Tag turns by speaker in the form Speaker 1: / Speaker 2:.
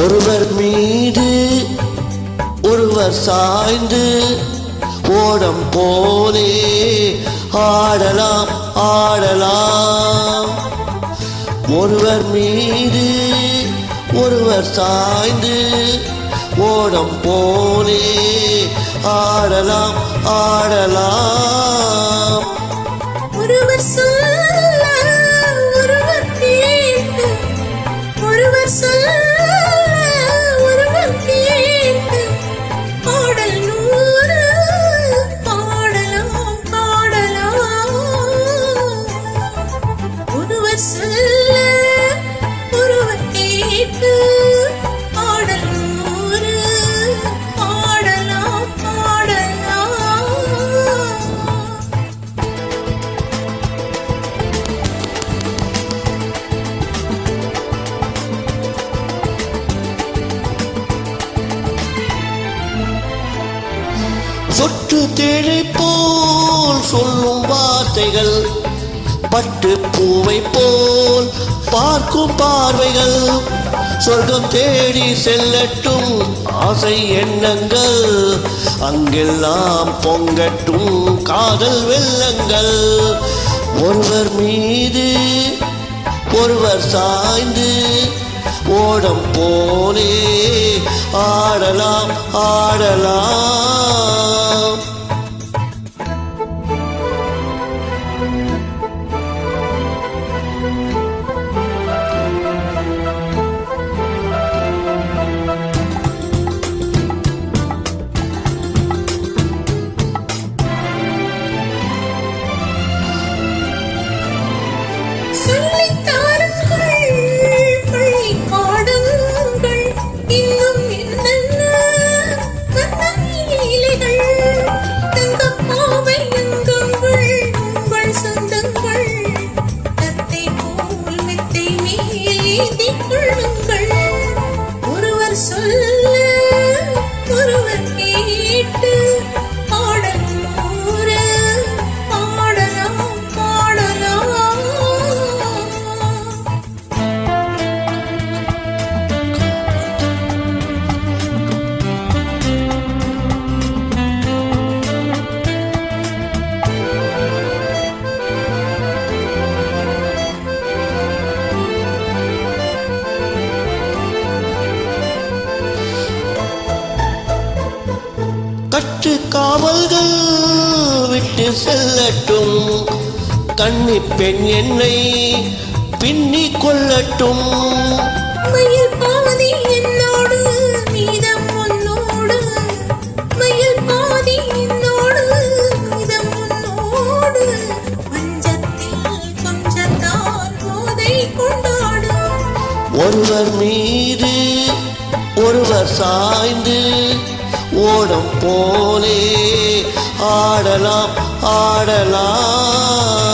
Speaker 1: ஒருவர் மீது ஒருவர் சாய்ந்து ஓடம் போலே ஆடலாம் ஆடலாம். ஒருவர் மீது ஒருவர் சாய்ந்து ஓடம் போலே ஆடலாம் ஆடலாம்.
Speaker 2: ஒருவர் சொல்ல ஒருவர் கேட்டு ஒருவர் சொல்ல ஒருவர் கேட்டு பாடல் நூறு பாடலாம் பாடலாம். ஒருவர் சொல்ல ஒருவர் கேட்டு பாடல் நூறு பாடலாம் பாடலாம்.
Speaker 1: சொட்டு தேழை போல் சொல்லும் வார்த்தைகள், பட்டு பூவை போல் பார்க்கும் பார்வைகள், சொர்க்கம் தேடி செல்லட்டும் ஆசை எண்ணங்கள், அங்கெல்லாம் பொங்கட்டும் காதல் வெள்ளங்கள். ஒருவர் மீது ஒருவர் சாய்ந்து ஓடம் போலே ஆடலாம் ஆடலாம்.
Speaker 2: ஒருவர் சொல்ல ஒருவர் கேட்டு பாடல் நூறு பாடலாம் பாடலாம்.
Speaker 1: கட்டு காவல்கள் விட்டு செல்லட்டும், கன்னி பெண் என்னை பின்னி கொள்ளட்டும்.
Speaker 2: மயில் பாதி என்னோடு மீதம் உன்னோடு, மயில் பாதி என்னோடு மீதம் உன்னோடு, பஞ்சத்தில் கொஞ்சத்தான் போதை கொண்டாடும்.
Speaker 1: ஒருவர் மீது ஒருவர் சாய்ந்து ஓடம் போலே ஆடலாம் ஆடலாம்.